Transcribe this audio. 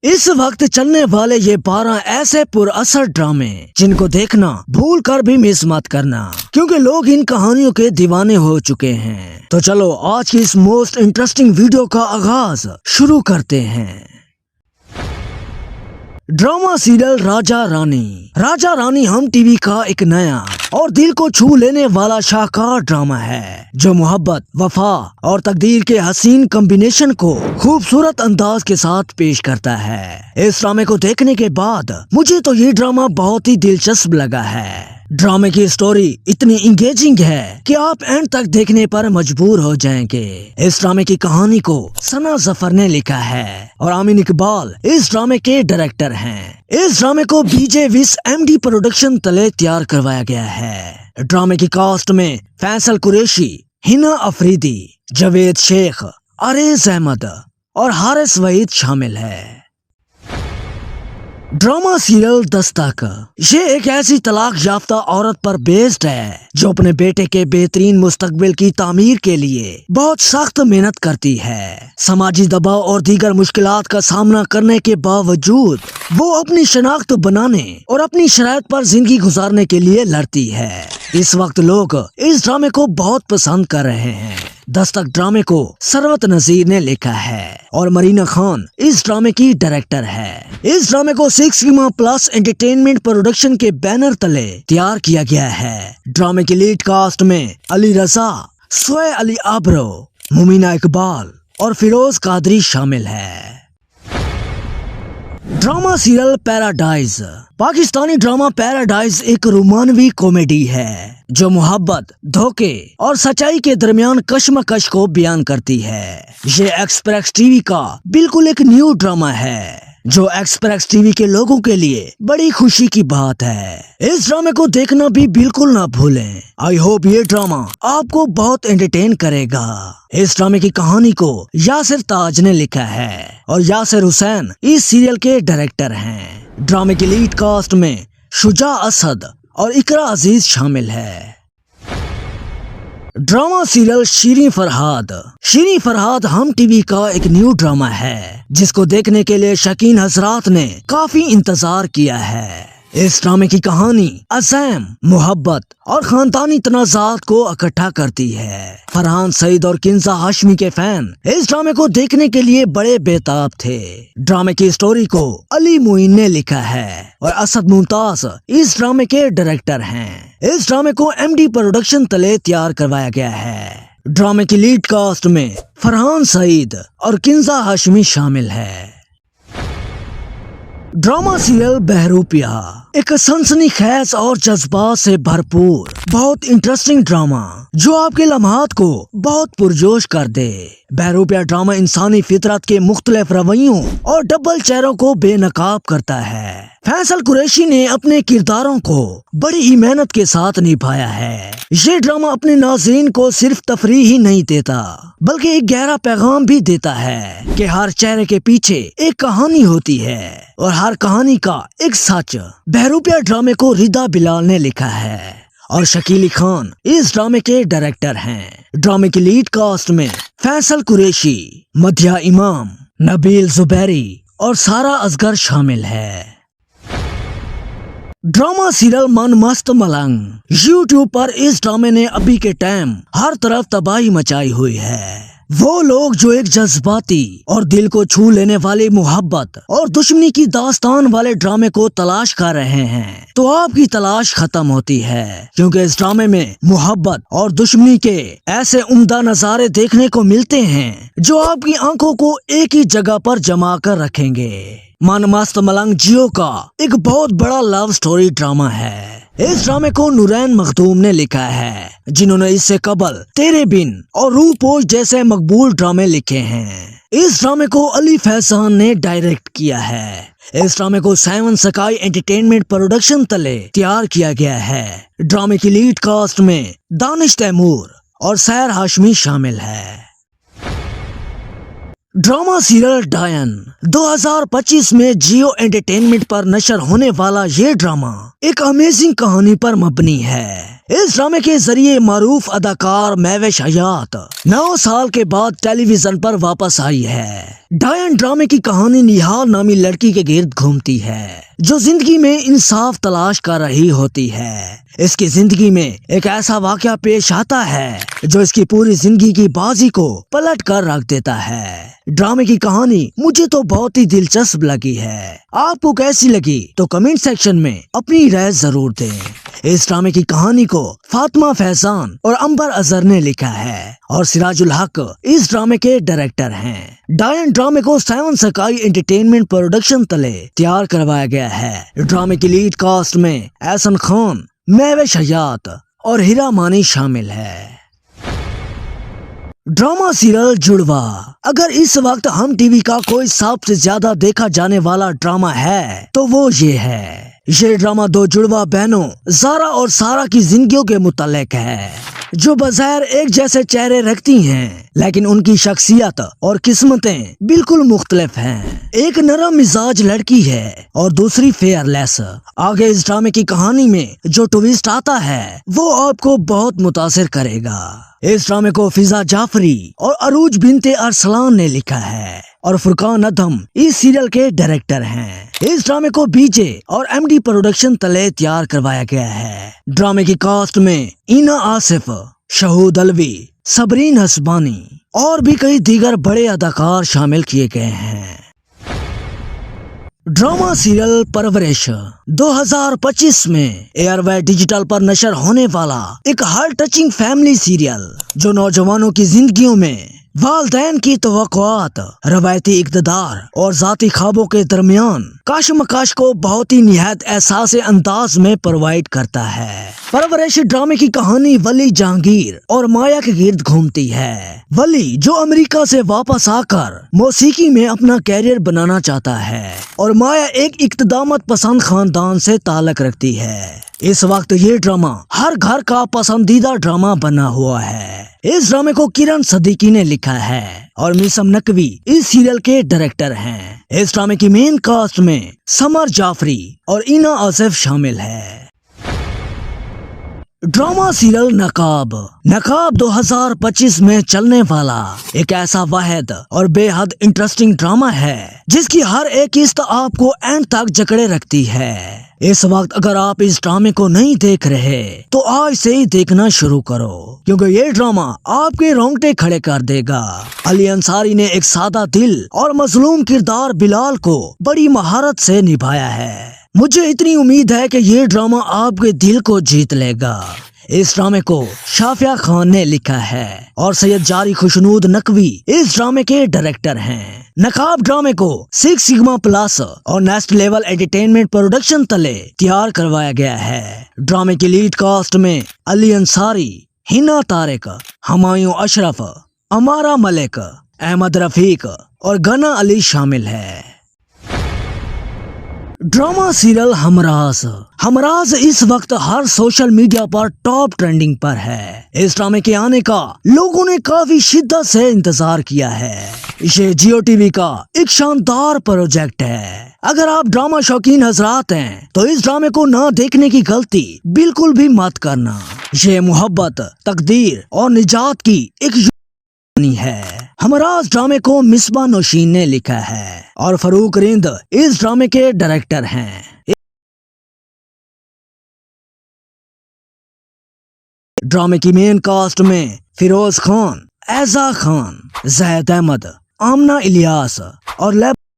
इस वक्त चलने वाले ये 12 ऐसे पुरअसर ड्रामे जिनको देखना भूल कर भी मिस मत करना, क्योंकि लोग इन कहानियों के दीवाने हो चुके हैं। तो चलो आज की इस मोस्ट इंटरेस्टिंग वीडियो का आगाज शुरू करते हैं। Drama serial Raja Rani. राजा रानी हम टीवी का एक नया और दिल को छू लेने वाला शाहकार ड्रामा है, जो मोहब्बत, वफा और तकदीर के हसीन कॉम्बिनेशन को खूबसूरत अंदाज के साथ पेश करता है। इस ड्रामे को देखने के बाद मुझे तो ये ड्रामा बहुत ही दिलचस्प लगा है। ड्रामे की स्टोरी इतनी इंगेजिंग है कि आप एंड तक देखने पर मजबूर हो जाएंगे। इस ड्रामे की कहानी को सना जफर ने लिखा है और आमीन इकबाल इस ड्रामे के डायरेक्टर हैं। इस ड्रामे को बीजे विस एमडी प्रोडक्शन तले तैयार करवाया गया है। ड्रामे की कास्ट में फैसल कुरैशी, हिना अफरीदी, जावेद शेख, अरेज अहमद और हारिस वहीद शामिल है। ड्रामा सीरियल दस्तक ये एक ऐसी तलाक याफ्ता औरत पर बेस्ड है जो अपने बेटे के बेहतरीन मुस्तकबिल की तामीर के लिए बहुत सख्त मेहनत करती है। समाजी दबाव और दीगर मुश्किलात का सामना करने के बावजूद वो अपनी शनाख्त बनाने और अपनी शरायत पर जिंदगी गुजारने के लिए लड़ती है। इस वक्त लोग इस ड्रामे को बहुत पसंद कर रहे हैं। दस्तक ड्रामे को सरवत नजीर ने लिखा है और मरीना खान इस ड्रामे की डायरेक्टर है। इस ड्रामे को 6 सिग्मा प्लस एंटरटेनमेंट प्रोडक्शन के बैनर तले तैयार किया गया है। ड्रामे की लीड कास्ट में अली रजा, सोए अली आबरो, मुमीना इकबाल और फिरोज कादरी शामिल है। Drama serial paradise. Pakistani drama paradise एक रोमानवी कॉमेडी है जो मोहब्बत, धोखे और सच्चाई के दरमियान कश्मकश को बयान करती है। ये एक्सप्रेस टीवी का बिल्कुल एक न्यू ड्रामा है जो एक्सप्रेस टीवी के लोगों के लिए बड़ी खुशी की बात है। इस ड्रामे को देखना भी बिल्कुल ना भूलें। आई होप ये ड्रामा आपको बहुत एंटरटेन करेगा। इस ड्रामे की कहानी को यासिर ताज ने लिखा है और यासिर हुसैन इस सीरियल के डायरेक्टर हैं। ड्रामे की लीड कास्ट में शुजा असद और इकरा अजीज शामिल है। Drama serial Shirin Farhad. Shirin Farhad Hum TV का एक न्यू ड्रामा है जिसको देखने के लिए शकीन हजरात ने काफी इंतजार किया है। इस ड्रामे की कहानी अज़ैम, मोहब्बत और खानदानी तनाज़ात को इकट्ठा करती है। फरहान सईद और किंजा हाशमी के फैन इस ड्रामे को देखने के लिए बड़े बेताब थे। ड्रामे की स्टोरी को अली मुइन ने लिखा है और असद मुमताज इस ड्रामे के डायरेक्टर हैं। इस ड्रामे को एमडी प्रोडक्शन तले तैयार करवाया गया है। ड्रामे की लीड कास्ट में फरहान सईद और किंजा हाशमी शामिल है। ड्रामा सीरियल बहरूपिया एक सनसनीखेज और जज्बात से भरपूर बहुत इंटरेस्टिंग ड्रामा जो आपके लम्हात को बहुत पुरजोश कर दे। बहरूपिया ड्रामा इंसानी फितरत के मुख्तलिफ रवैयों और डबल चेहरों को बेनकाब करता है। फैसल कुरैशी ने अपने किरदारों को बड़ी ही मेहनत के साथ निभाया है। ये ड्रामा अपने नाज़रीन को सिर्फ तफरीह ही नहीं देता बल्कि एक गहरा पैगाम भी देता है कि हर चेहरे के पीछे एक कहानी होती है और हर कहानी का एक सच। बहरूपिया ड्रामे को रिदा बिलाल ने लिखा है और शकीली खान इस ड्रामे के डायरेक्टर हैं। ड्रामे की लीड कास्ट में फैसल कुरैशी, मध्या इमाम, नबील जुबैरी और सारा असगर शामिल है। ड्रामा सीरियल मन मस्त मलंग। यूट्यूब पर इस ड्रामे ने अभी के टाइम हर तरफ तबाही मचाई हुई है। वो लोग जो एक जज्बाती और दिल को छू लेने वाली मोहब्बत और दुश्मनी की दास्तान वाले ड्रामे को तलाश कर रहे हैं तो आपकी तलाश खत्म होती है, क्योंकि इस ड्रामे में मोहब्बत और दुश्मनी के ऐसे उम्दा नजारे देखने को मिलते हैं जो आपकी आंखों को एक ही जगह पर जमा कर रखेंगे। मन मस्त मलंग जियो का एक बहुत बड़ा लव स्टोरी ड्रामा है। इस ड्रामे को नूरैन मखदूम ने लिखा है जिन्होंने इससे कबल तेरे बिन और रूह पोश जैसे मकबूल ड्रामे लिखे हैं। इस ड्रामे को अली फैजान ने डायरेक्ट किया है। इस ड्रामे को 7 स्काई एंटरटेनमेंट प्रोडक्शन तले तैयार किया गया है। ड्रामे की लीड कास्ट में दानिश तैमूर और सैर हाशमी शामिल है। ड्रामा सीरियल डायन। 2025 में जियो एंटरटेनमेंट पर नशर होने वाला ये ड्रामा एक अमेजिंग कहानी पर मबनी है। इस ड्रामे के जरिए मारूफ अदाकार महविश हयात 9 साल के बाद टेलीविजन पर वापस आई है। डायन ड्रामे की कहानी निहाल नामी लड़की के गिर्द घूमती है जो जिंदगी में इंसाफ तलाश कर रही होती है। इसकी जिंदगी में एक ऐसा वाकया पेश आता है जो इसकी पूरी जिंदगी की बाजी को पलट कर रख देता है। ड्रामे की कहानी मुझे तो बहुत ही दिलचस्प लगी है। आपको कैसी लगी तो कमेंट सेक्शन में अपनी राय जरूर दें। इस ड्रामे की कहानी को फातिमा फैजान और अंबर अजहर ने लिखा है और सिराजुल हक इस ड्रामे के डायरेक्टर हैं। डायन ड्रामे को 7 स्काई एंटरटेनमेंट प्रोडक्शन तले तैयार करवाया गया है। ड्रामे की लीड कास्ट में एहसन खान, महविश हयात और हीरा मानी शामिल है। ड्रामा सीरियल जुड़वा। अगर इस वक्त हम टीवी का कोई सबसे ज्यादा देखा जाने वाला ड्रामा है तो वो ये है। ये ड्रामा 2 जुड़वा बहनों जारा और सारा की जिंदगियों के मुतालिक है जो बज़ाहिर एक जैसे चेहरे रखती हैं, लेकिन उनकी शख्सियत और किस्मतें बिल्कुल मुख्तलिफ हैं। एक नरम मिजाज लड़की है और दूसरी फेयरलेस। आगे इस ड्रामे की कहानी में जो ट्विस्ट आता है वो आपको बहुत मुतासिर करेगा। इस ड्रामे को फिजा जाफरी और अरूज बिनते अरसलान ने लिखा है और फुरकान अदम इस सीरियल के डायरेक्टर हैं। इस ड्रामे को बीजे और एमडी प्रोडक्शन तले तैयार करवाया गया है। ड्रामे की कास्ट में इना आसिफ, शहूद अलवी, सबरीन हसबानी और भी कई दीगर बड़े अदाकार शामिल किए गए हैं। ड्रामा सीरियल परवरिश 2025 में एयरवे डिजिटल पर नशर होने वाला एक हार्ट टचिंग फैमिली सीरियल जो नौजवानों की जिंदगियों में वालदैन की तवक्कुआत, रवायती इक़्तिदार और जाती ख्वाबों के दरमियान काशमकाश को बहुत ही निहायत एहसास अंदाज में प्रोवाइड करता है। परवरिश ड्रामे की कहानी वली जहांगीर और माया के गिर्द घूमती है। वली जो अमेरिका से वापस आकर मौसीकी में अपना कैरियर बनाना चाहता है और माया एक इक़्तिदामत पसंद खानदान से ताल्लुक रखती है। इस वक्त ये ड्रामा हर घर का पसंदीदा ड्रामा बना हुआ है। इस ड्रामे को किरण सदीकी ने लिखा है और मिसम नकवी इस सीरियल के डायरेक्टर हैं। इस ड्रामे की मेन कास्ट में समर जाफरी और इना आसिफ शामिल है। ड्रामा सीरियल नकाब। नकाब 2025 में चलने वाला एक ऐसा वाहिद और बेहद इंटरेस्टिंग ड्रामा है जिसकी हर एक किस्त आपको एंड तक जकड़े रखती है। इस वक्त अगर आप इस ड्रामे को नहीं देख रहे तो आज से ही देखना शुरू करो क्योंकि ये ड्रामा आपके रोंगटे खड़े कर देगा। अली अंसारी ने एक सादा दिल और मजलूम किरदार बिलाल को बड़ी महारत से निभाया है। मुझे इतनी उम्मीद है कि ये ड्रामा आपके दिल को जीत लेगा। इस ड्रामे को शाफिया खान ने लिखा है और सैयद जारी खुशनूद नकवी इस ड्रामे के डायरेक्टर हैं। नकाब ड्रामे को 6 सिग्मा प्लस और नेक्स्ट लेवल एंटरटेनमेंट प्रोडक्शन तले तैयार करवाया गया है। ड्रामे की लीड कास्ट में अली अंसारी, हिना तारिक, हुमायूं अशरफ, अमारा मलिक, अहमद रफीक और गना अली शामिल है। Drama serial Humraaz. हमराज इस वक्त हर सोशल मीडिया पर टॉप ट्रेंडिंग पर है। इस ड्रामे के आने का लोगों ने काफी शिद्दत से इंतजार किया है। ये जियो टीवी का एक शानदार प्रोजेक्ट है। अगर आप ड्रामा शौकीन हजरात हैं तो इस ड्रामे को ना देखने की गलती बिल्कुल भी मत करना। ये मोहब्बत, तकदीर और निजात की एक है। हमराज ड्रामे को मिसबा नौशीन ने लिखा है और फरूक रिंद इस ड्रामे के डायरेक्टर हैं। ड्रामे की मेन कास्ट में फिरोज खान, ऐजा खान, जैद अहमद, आमना इलियास और